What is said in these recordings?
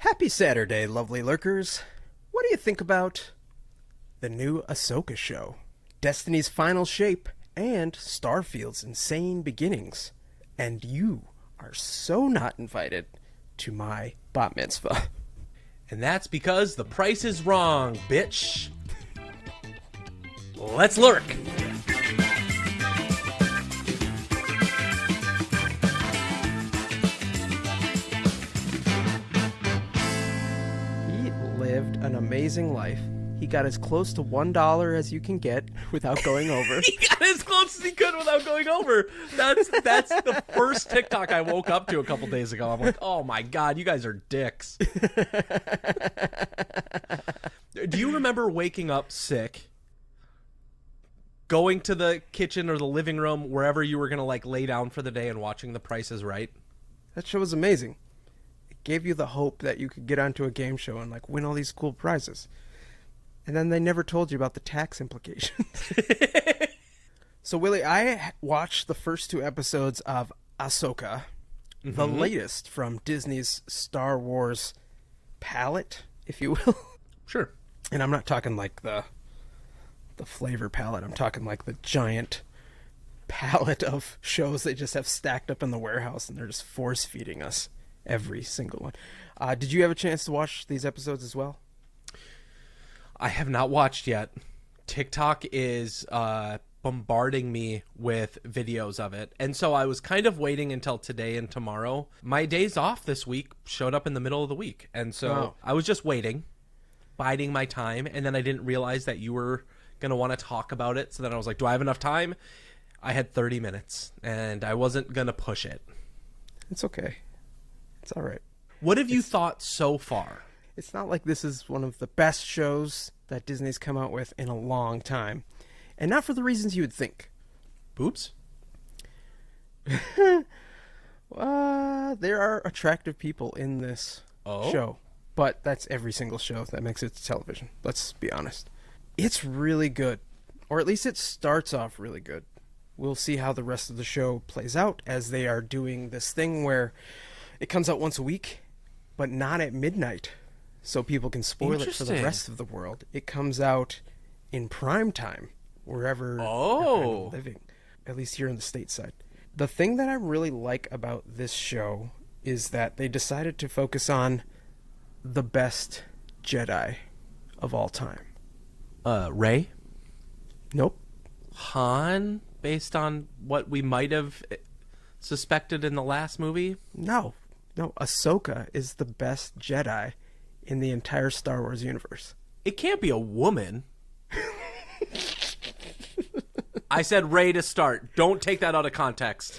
Happy Saturday, lovely lurkers. What do you think about the new Ahsoka show, Destiny's Final Shape, and Starfield's Insane Beginnings? And you are so not invited to my Bat Mitzvah. And that's because the price is wrong, bitch. Let's lurk. He lived an amazing life. He got as close to $1 as you can get without going over. He got as close as he could without going over. That's the first TikTok I woke up to a couple days ago. I'm like, oh my God, you guys are dicks. Do you remember waking up sick, going to the kitchen or the living room, wherever you were going to like lay down for the day and watching The Price is Right? That show was amazing. It gave you the hope that you could get onto a game show and like win all these cool prizes. And then they never told you about the tax implications. So, Willy, I watched the first 2 episodes of Ahsoka, the latest from Disney's Star Wars palette, if you will. Sure. And I'm not talking like the flavor palette. I'm talking like the giant palette of shows they just have stacked up in the warehouse, and they're just force-feeding us every single one. Did you have a chance to watch these episodes as well? I have not watched yet. TikTok is bombarding me with videos of it. And so I was kind of waiting until today and tomorrow. My days off this week showed up in the middle of the week. And so I was just waiting, biding my time. And then I didn't realize that you were going to want to talk about it. So then I was like, do I have enough time? I had 30 minutes and I wasn't going to push it. It's okay. It's all right. What have you thought so far? It's not like this is one of the best shows that Disney's come out with in a long time. And not for the reasons you would think. Boobs? There are attractive people in this show. But that's every single show that makes it to television. Let's be honest. It's really good. Or at least it starts off really good. We'll see how the rest of the show plays out as they are doing this thing where it comes out once a week, but not at midnight. So people can spoil it for the rest of the world. It comes out in prime time, wherever you're kind of living, at least here in the stateside. The thing that I really like about this show is that they decided to focus on the best Jedi of all time. Rey? Nope. Han, based on what we might have suspected in the last movie? No. Ahsoka is the best Jedi in the entire Star Wars universe. It can't be a woman. I said Rey to start. Don't take that out of context.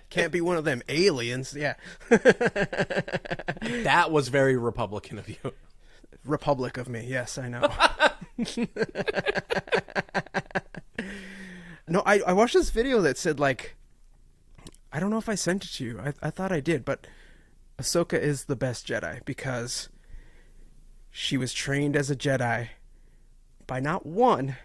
Can't be one of them aliens. Yeah. That was very Republican of you. Republic of me. Yes, I know. No, I watched this video that said, like, I don't know if I sent it to you. I thought I did, but Ahsoka is the best Jedi because she was trained as a Jedi by not 1,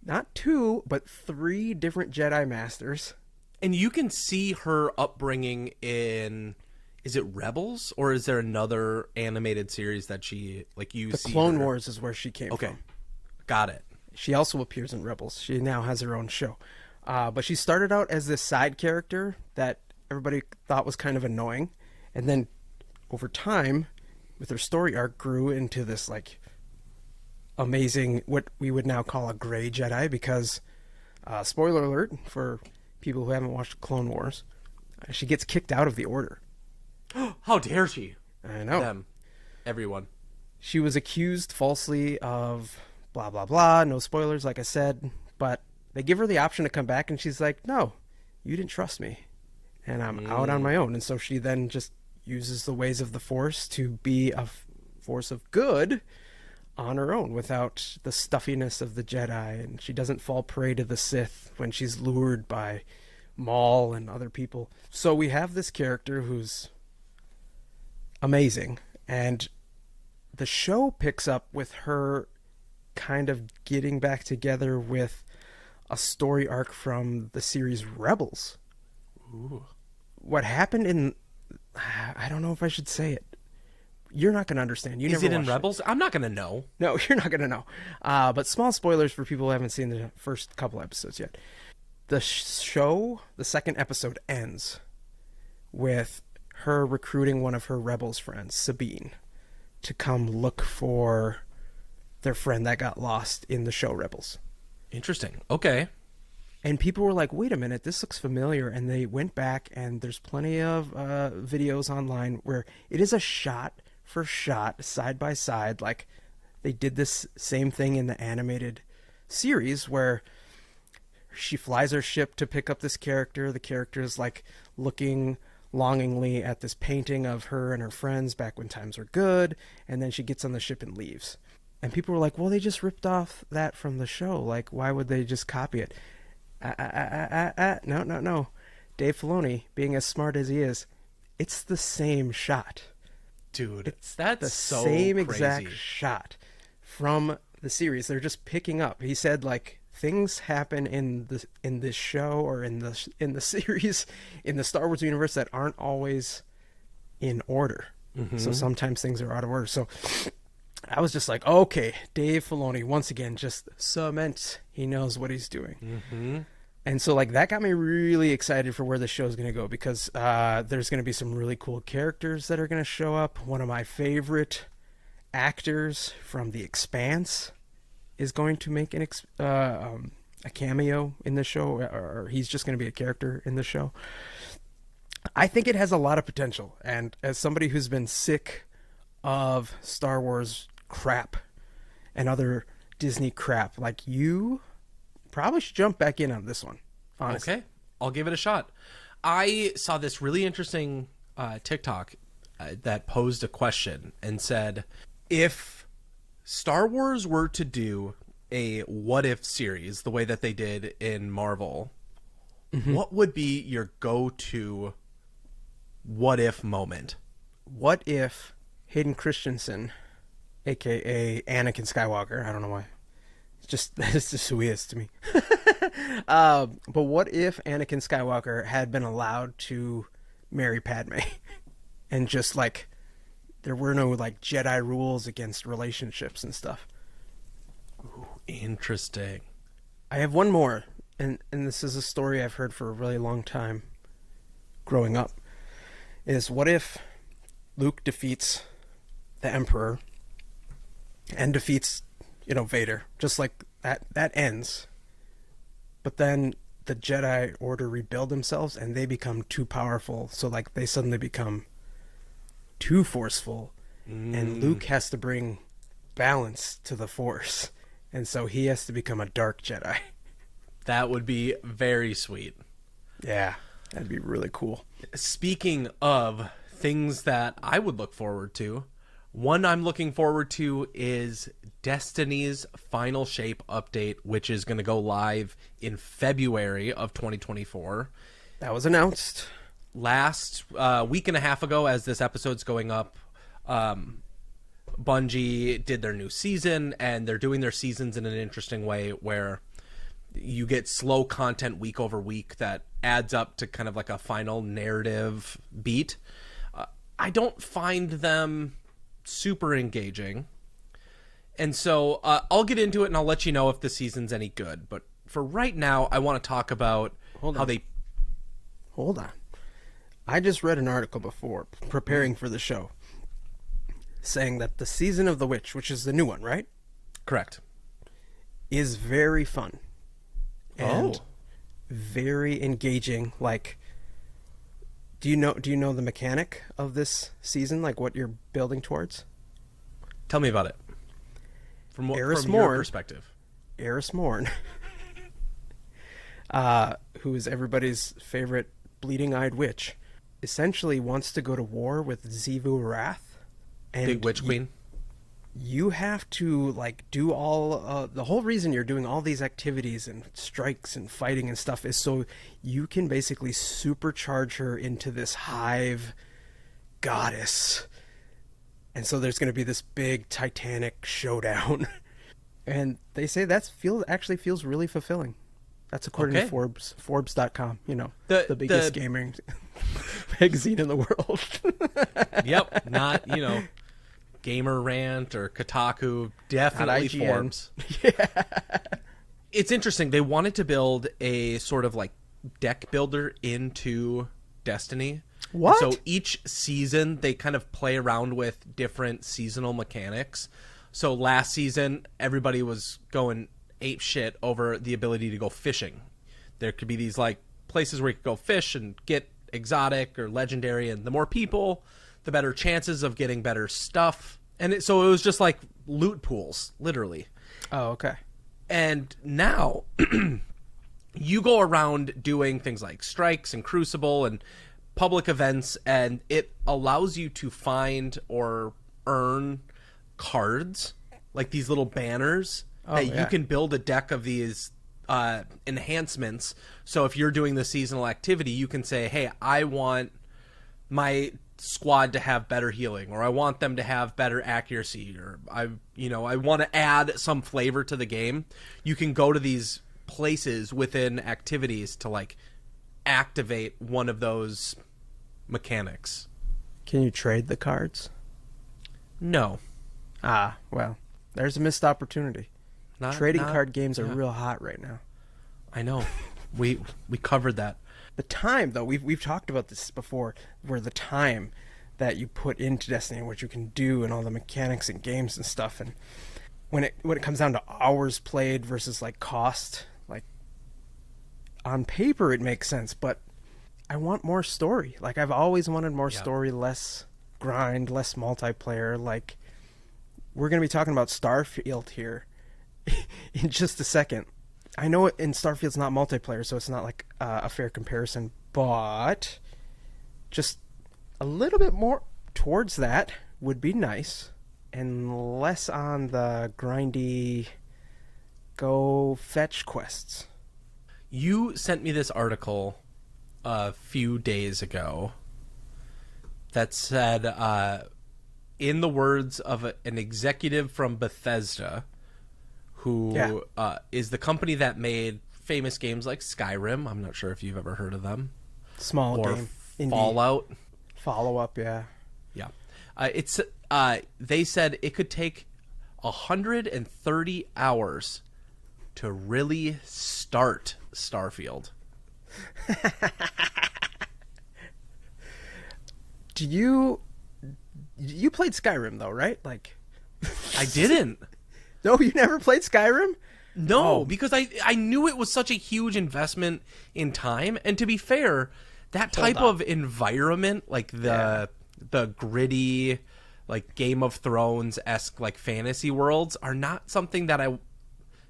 not 2, but 3 different Jedi Masters. And you can see her upbringing in, is it Rebels? Or is there another animated series that she, like, you see? The Clone Wars is where she came from. Got it. She also appears in Rebels. She now has her own show. But she started out as this side character that everybody thought was kind of annoying. And then over time, with her story arc, grew into this like amazing, what we would now call a gray Jedi, because, spoiler alert for people who haven't watched Clone Wars, she gets kicked out of the Order. How dare she? I know. Them. Everyone. She was accused falsely of blah, blah, blah. No spoilers, like I said. But they give her the option to come back, and she's like, no, you didn't trust me. And I'm out on my own. And so she then just uses the ways of the Force to be a force of good on her own without the stuffiness of the Jedi. And she doesn't fall prey to the Sith when she's lured by Maul and other people. So we have this character who's amazing. And the show picks up with her kind of getting back together with a story arc from the series Rebels. Ooh. What happened in, I don't know if I should say it. You're not going to understand. You Is never it in watched Rebels? I'm not going to know. No, you're not going to know. But small spoilers for people who haven't seen the first couple episodes yet. The show, the second episode ends with her recruiting one of her Rebels friends, Sabine, to come look for their friend that got lost in the show Rebels. Interesting. Okay. And people were like, wait a minute, this looks familiar. And they went back, and there's plenty of videos online where it is a shot for shot, side by side. Like, they did this same thing in the animated series where she flies her ship to pick up this character. The character is like looking longingly at this painting of her and her friends back when times were good. And then she gets on the ship and leaves. And people were like, well, they just ripped off that from the show. Like, why would they just copy it? No. Dave Filoni, being as smart as he is, it's the same shot. Dude, It's that's the so same crazy. exact shot from the series. They're just picking up. He said, like, things happen in this show or in the series, in the Star Wars universe, that aren't always in order. Mm-hmm. So sometimes things are out of order. So I was just like, okay, Dave Filoni, once again, just cement. He knows what he's doing. Mm-hmm. And so, like, that got me really excited for where the show's going to go, because there's going to be some really cool characters that are going to show up. One of my favorite actors from The Expanse is going to make a cameo in the show, or he's just going to be a character in the show. I think it has a lot of potential. And as somebody who's been sick of Star Wars crap and other Disney crap, like, you probably should jump back in on this one, honestly. Okay, I'll give it a shot. I saw this really interesting TikTok that posed a question and said, if Star Wars were to do a what if series the way that they did in Marvel, what would be your go-to what if moment? What if Hayden Christensen, aka Anakin Skywalker, I don't know why, that's just who he is to me. But what if Anakin Skywalker had been allowed to marry Padme, and just, like, there were no, like, Jedi rules against relationships and stuff? Ooh, interesting. I have one more, and this is a story I've heard for a really long time growing up, is what if Luke defeats the Emperor and defeats, Vader, just like that ends. But then the Jedi Order rebuild themselves, and they become too powerful. So, like, they suddenly become too forceful, and Luke has to bring balance to the Force, and so he has to become a dark Jedi. That would be very sweet. Yeah, that'd be really cool. Speaking of things that I would look forward to, one I'm looking forward to is Destiny's Final Shape update, which is going to go live in February of 2024. That was announced Last week and a half ago, as this episode's going up, Bungie did their new season, and they're doing their seasons in an interesting way where you get slow content week over week that adds up to kind of like a final narrative beat. I don't find them super engaging, and so I'll get into it and I'll let you know if the season's any good. But for right now, I want to talk about how they... Hold on. I just read an article before, preparing for the show, saying that the Season of the Witch, which is the new one, right? Correct. Is very fun. And very engaging. Like, do you know the mechanic of this season? Like, what you're building towards? Tell me about it. From your perspective. Eris Morn, who is everybody's favorite bleeding-eyed witch, essentially wants to go to war with Xivu Arath. And Big Witch Queen. You have to, like, do all... the whole reason you're doing all these activities and strikes and fighting and stuff is so you can basically supercharge her into this hive goddess. And so there's going to be this big titanic showdown. And they say actually feels really fulfilling. That's according to Forbes.com, the biggest gaming. magazine in the world. Yep, not, Gamer Rant or Kotaku, definitely Forbes. Yeah. It's interesting. They wanted to build a sort of like deck builder into Destiny. What? So each season they kind of play around with different seasonal mechanics. So last season everybody was going ape shit over the ability to go fishing. There could be these like places where you could go fish and get exotic or legendary, and the more people, the better chances of getting better stuff. And so it was just like loot pools, literally. Oh, okay. And now you go around doing things like strikes and Crucible and public events, and it allows you to find or earn cards, like these little banners that you can build a deck of these enhancements. So if you're doing the seasonal activity, you can say, hey, I want my squad to have better healing, or I want them to have better accuracy, or I want to add some flavor to the game. You can go to these places within activities to like activate one of those mechanics. Can you trade the cards? No. Ah, well, there's a missed opportunity. Trading card games are real hot right now. I know. We covered that. The time, though, we've talked about this before, where the time that you put into Destiny and what you can do and all the mechanics and games and stuff, and when it comes down to hours played versus like cost, like on paper it makes sense, but I want more story. Like I've always wanted more story, less grind, less multiplayer. Like we're going to be talking about Starfield here in just a second. I know in Starfield's not multiplayer, so it's not like a fair comparison, but just a little bit more towards that would be nice, and less on the grindy go fetch quests. You sent me this article a few days ago that said, in the words of an executive from Bethesda, who is the company that made famous games like Skyrim. I'm not sure if you've ever heard of them. Small or game. Fallout. Follow-up, yeah. Yeah. They said it could take 130 hours to really start Starfield. You played Skyrim, though, right? Like, I didn't. No, you never played Skyrim? No, because I knew it was such a huge investment in time. And to be fair, that type of environment, like the gritty, like Game of Thrones-esque, like fantasy worlds, are not something that I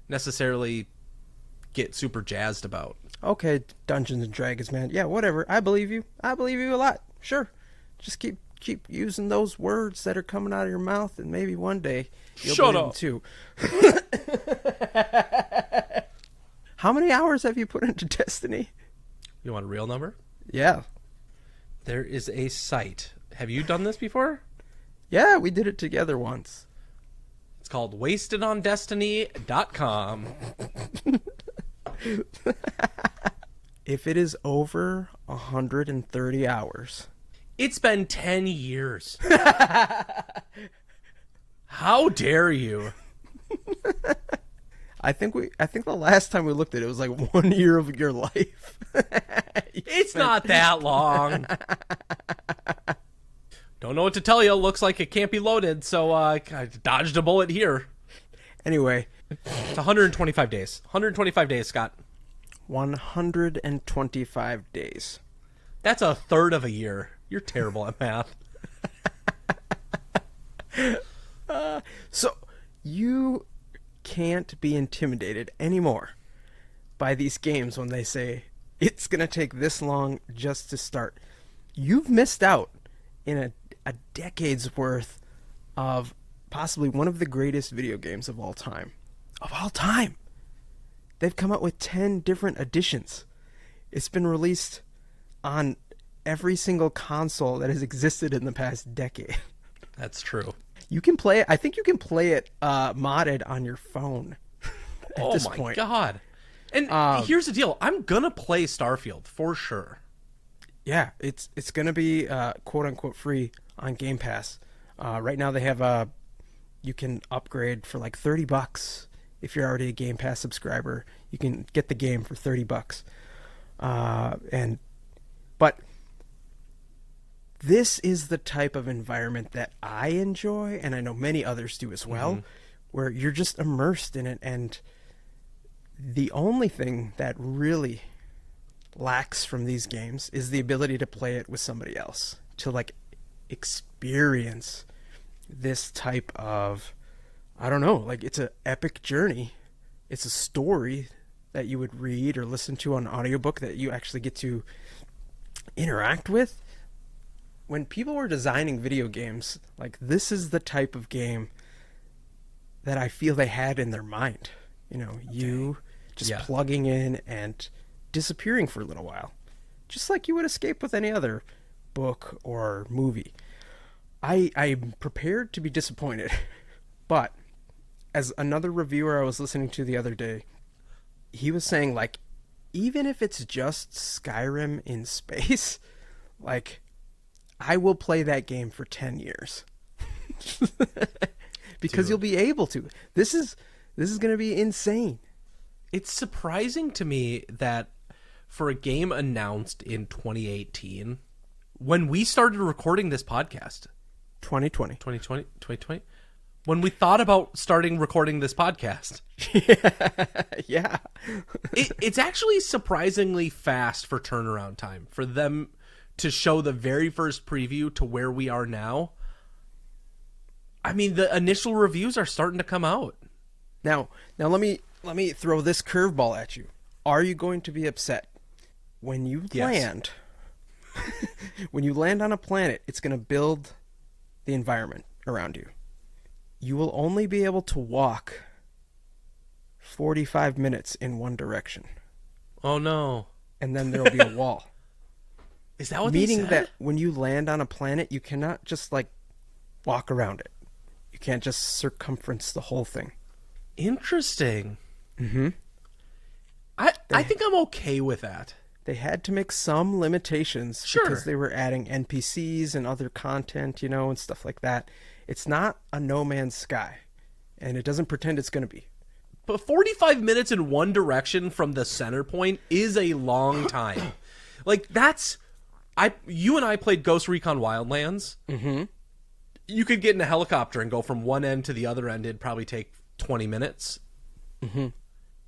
necessarily get super jazzed about. Okay, Dungeons and Dragons, man. Yeah, whatever. I believe you. I believe you a lot. Sure. Just keep using those words that are coming out of your mouth, and maybe one day you'll Shut believe up. them too. How many hours have you put into Destiny? You want a real number? Yeah. There is a site. Have you done this before? Yeah, we did it together once. It's called wastedondestiny.com. If it is over 130 hours... It's been 10 years. How dare you? I think the last time we looked at it was like 1 year of your life. It's not that long. Don't know what to tell you. Looks like it can't be loaded, so I dodged a bullet here. Anyway. It's 125 days. 125 days, Scott. 125 days. That's a third of a year. You're terrible at math. So you can't be intimidated anymore by these games when they say it's going to take this long just to start. You've missed out in a decade's worth of possibly one of the greatest video games of all time. Of all time! They've come out with 10 different editions. It's been released on every single console that has existed in the past decade. That's true. You can play it. I think you can play it modded on your phone at this point. God. And here's the deal. I'm going to play Starfield for sure. Yeah, it's going to be quote unquote free on Game Pass. Right now they have you can upgrade for like $30 if you're already a Game Pass subscriber. You can get the game for $30. But this is the type of environment that I enjoy, and I know many others do as well, where you're just immersed in it, and the only thing that really lacks from these games is the ability to play it with somebody else, to like experience this type of, I don't know, like it's an epic journey. It's a story that you would read or listen to on an audiobook that you actually get to interact with. When people were designing video games, like this is the type of game that I feel they had in their mind. You know, you just plugging in and disappearing for a little while, just like you would escape with any other book or movie. I'm prepared to be disappointed, but as another reviewer I was listening to the other day, he was saying, like, even if it's just Skyrim in space, like, I will play that game for 10 years. Because you'll be able to. This is going to be insane. It's surprising to me that for a game announced in 2018, when we started recording this podcast, 2020, when we thought about starting recording this podcast, yeah, it's actually surprisingly fast for turnaround time for them to show the very first preview to where we are now. I mean, the initial reviews are starting to come out. Now let me throw this curveball at you. Are you going to be upset when you land? When you land on a planet, it's going to build the environment around you. You will only be able to walk 45 minutes in one direction. Oh no. And then there'll be a wall. Is that what Meaning they said? that when you land on a planet, you cannot just like walk around it. You can't just circumference the whole thing. Interesting. Mm-hmm. I think I'm okay with that. They had to make some limitations because they were adding NPCs and other content, you know, and stuff like that. It's not a No Man's Sky, and it doesn't pretend it's going to be. But 45 minutes in one direction from the center point is a long time. Like, you and I played Ghost Recon Wildlands. Mm-hmm. You could get in a helicopter and go from one end to the other end. It'd probably take 20 minutes. Mm-hmm.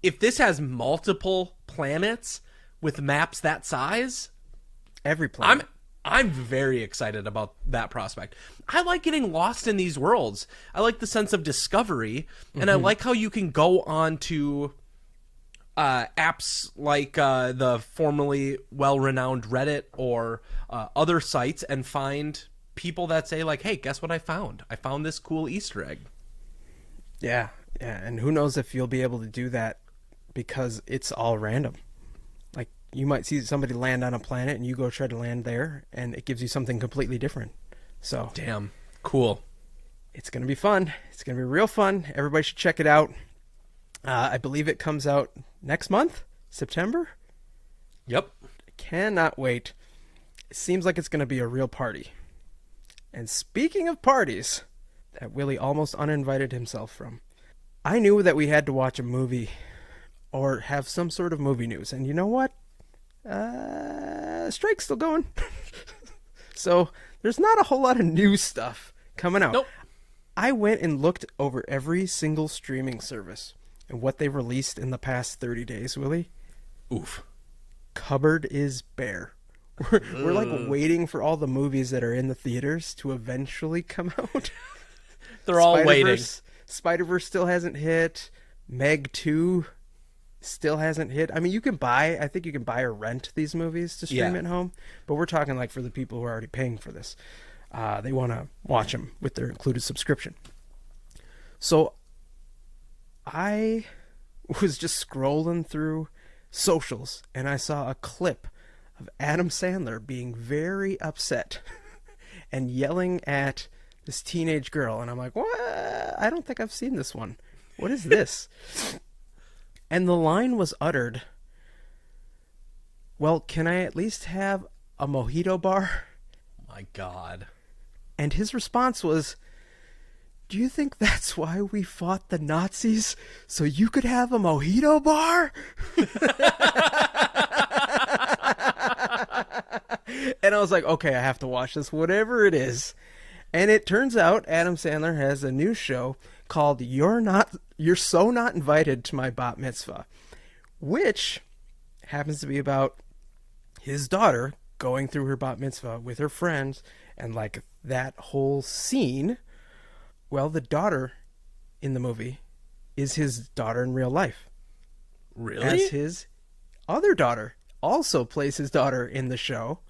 If this has multiple planets with maps that size, every planet. I'm very excited about that prospect. I like getting lost in these worlds. I like the sense of discovery, and I like how you can go on to apps like the formerly well-renowned Reddit or other sites and find people that say, like, hey, guess what I found? I found this cool Easter egg. Yeah, and who knows if you'll be able to do that because it's all random. Like, you might see somebody land on a planet and you go try to land there, and it gives you something completely different. So, damn, cool. It's going to be fun. It's going to be real fun. Everybody should check it out. I believe it comes out next month, September. Yep. I cannot wait. It seems like it's going to be a real party. And speaking of parties that Willy almost uninvited himself from, I knew that we had to watch a movie or have some sort of movie news. And you know what? Strike's still going. So there's not a whole lot of new stuff coming out. Nope. I went and looked over every single streaming service and what they released in the past 30 days, Willy. Oof. Cupboard is bare. We're like waiting for all the movies that are in the theaters to eventually come out. They're all waiting. Spider-Verse still hasn't hit. Meg 2 still hasn't hit. I mean, I think you can buy or rent these movies to stream at home, but we're talking like for the people who are already paying for this. They want to watch them with their included subscription. So I was just scrolling through socials and I saw a clip of Adam Sandler being very upset and yelling at this teenage girl. And I'm like, what? I don't think I've seen this one. What is this? And the line was uttered, well, can I at least have a mojito bar. My God. And his response was, "Do you think that's why we fought the Nazis? So you could have a mojito bar?" And I was like, okay, I have to watch this, whatever it is. And it turns out Adam Sandler has a new show called You're So Not Invited to My Bat Mitzvah, which happens to be about his daughter going through her bat mitzvah with her friends, and like that whole scene. Well, the daughter in the movie is his daughter in real life. Really? As his other daughter also plays his daughter in the show.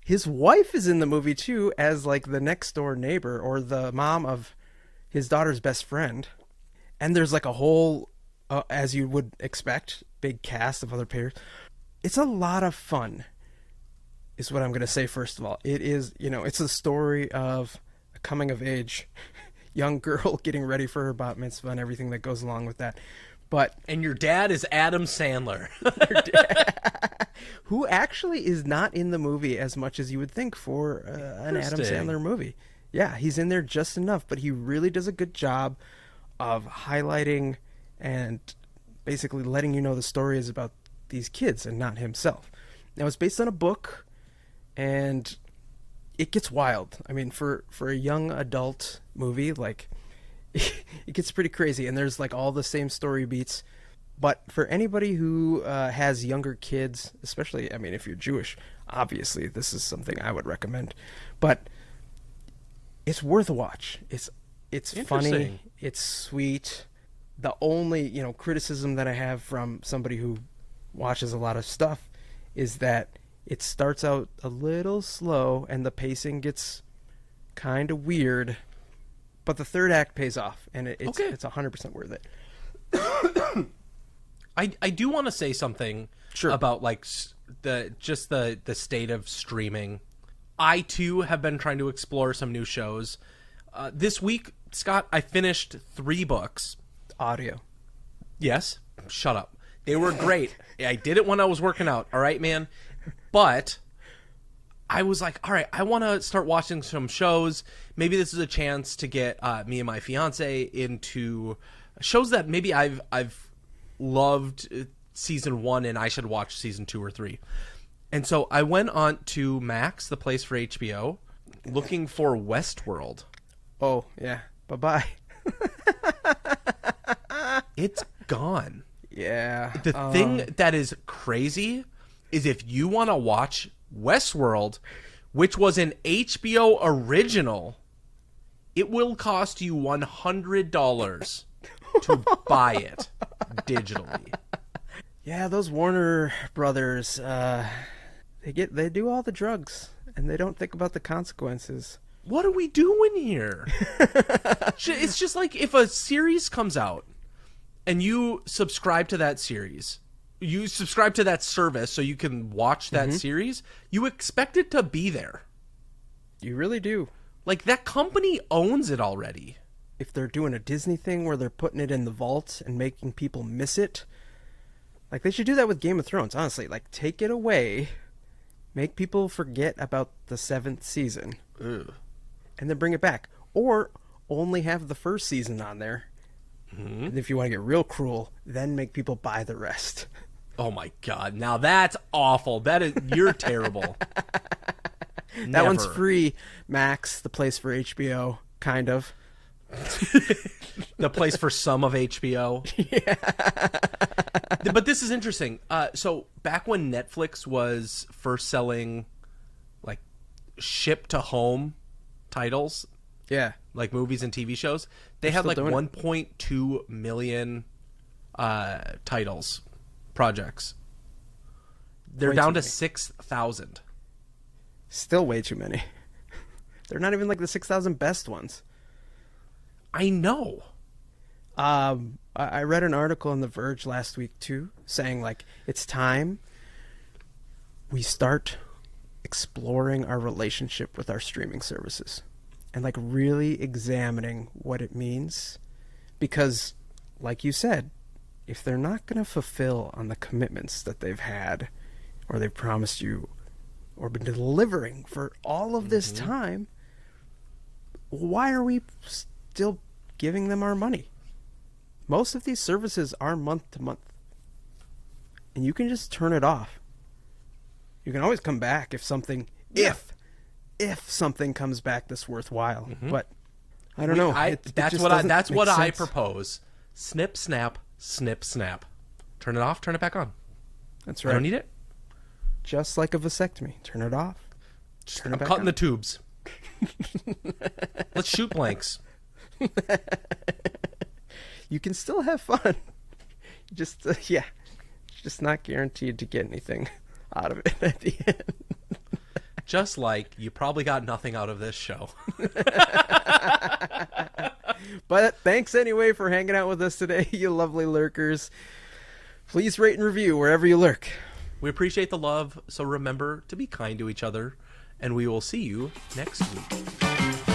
His wife is in the movie too, as like the next door neighbor or the mom of his daughter's best friend. And there's like a whole, as you would expect, big cast of other players. It's a lot of fun, is what I'm going to say first of all. It is, it's a story of a coming of age young girl getting ready for her bat mitzvah and everything that goes along with that. And your dad is Adam Sandler. Who actually is not in the movie as much as you would think for an Adam Sandler movie. Yeah, he's in there just enough, but he really does a good job of highlighting and basically letting you know the story is about these kids and not himself. Now, it's based on a book, and it gets wild. I mean, for a young adult movie, like, it gets pretty crazy, and there's like all the same story beats. But for anybody who has younger kids, especially, I mean, if you're Jewish, obviously this is something I would recommend. But it's worth a watch. It's funny. It's sweet. The only criticism that I have from somebody who watches a lot of stuff is that it starts out a little slow and the pacing gets kind of weird. But the third act pays off, and it's 100% worth it. I do want to say something about like the state of streaming. I too have been trying to explore some new shows. This week, Scott, I finished 3 books. Audio. Yes. Shut up. They were great. I did it when I was working out. All right, man. But I was like, all right, I want to start watching some shows. Maybe this is a chance to get me and my fiance into shows that maybe I've loved season 1 and I should watch season 2 or 3. And so I went on to Max, the place for HBO, looking for Westworld. Oh, yeah. Bye-bye. It's gone. Yeah. The thing that is crazy is if you want to watch Westworld, which was an HBO original, it will cost you $100 to buy it digitally. Yeah, those Warner brothers, they do all the drugs and they don't think about the consequences. What are we doing here? It's just like if a series comes out and you subscribe to that series, you subscribe to that service so you can watch that series, you expect it to be there. You really do. Like, that company owns it already. If they're doing a Disney thing where they're putting it in the vault and making people miss it, like, they should do that with Game of Thrones, honestly. Like, take it away, make people forget about the 7th season, and then bring it back. Or only have the first season on there. And if you want to get real cruel, then make people buy the rest. Oh my God. Now that's awful. You're terrible. That one's free, Max, the place for HBO, kind of. The place for some of HBO. Yeah. But this is interesting. So back when Netflix was first selling like ship to home titles, like movies and TV shows, they had like 1.2 million titles, projects. They're down to 6,000. Still way too many. They're not even like the 6,000 best ones. I know. I read an article in The Verge last week too, saying like it's time we start exploring our relationship with our streaming services and like really examining what it means, because like you said, if they're not going to fulfill on the commitments that they've had or they've promised you or been delivering for all of this time, why are we still giving them our money? Most of these services are month to month. And you can just turn it off. You can always come back if something, if something comes back that's worthwhile. But I don't know. That's what I propose. Snip, snap, snip, snap. Turn it off, turn it back on. That's right. I don't need it. Just like a vasectomy. Turn it off. I'm cutting the tubes. Let's shoot blanks. You can still have fun. Just, just not guaranteed to get anything out of it at the end. Just like you probably got nothing out of this show. But thanks anyway for hanging out with us today, you lovely lurkers. Please rate and review wherever you lurk. We appreciate the love, so remember to be kind to each other, and we will see you next week.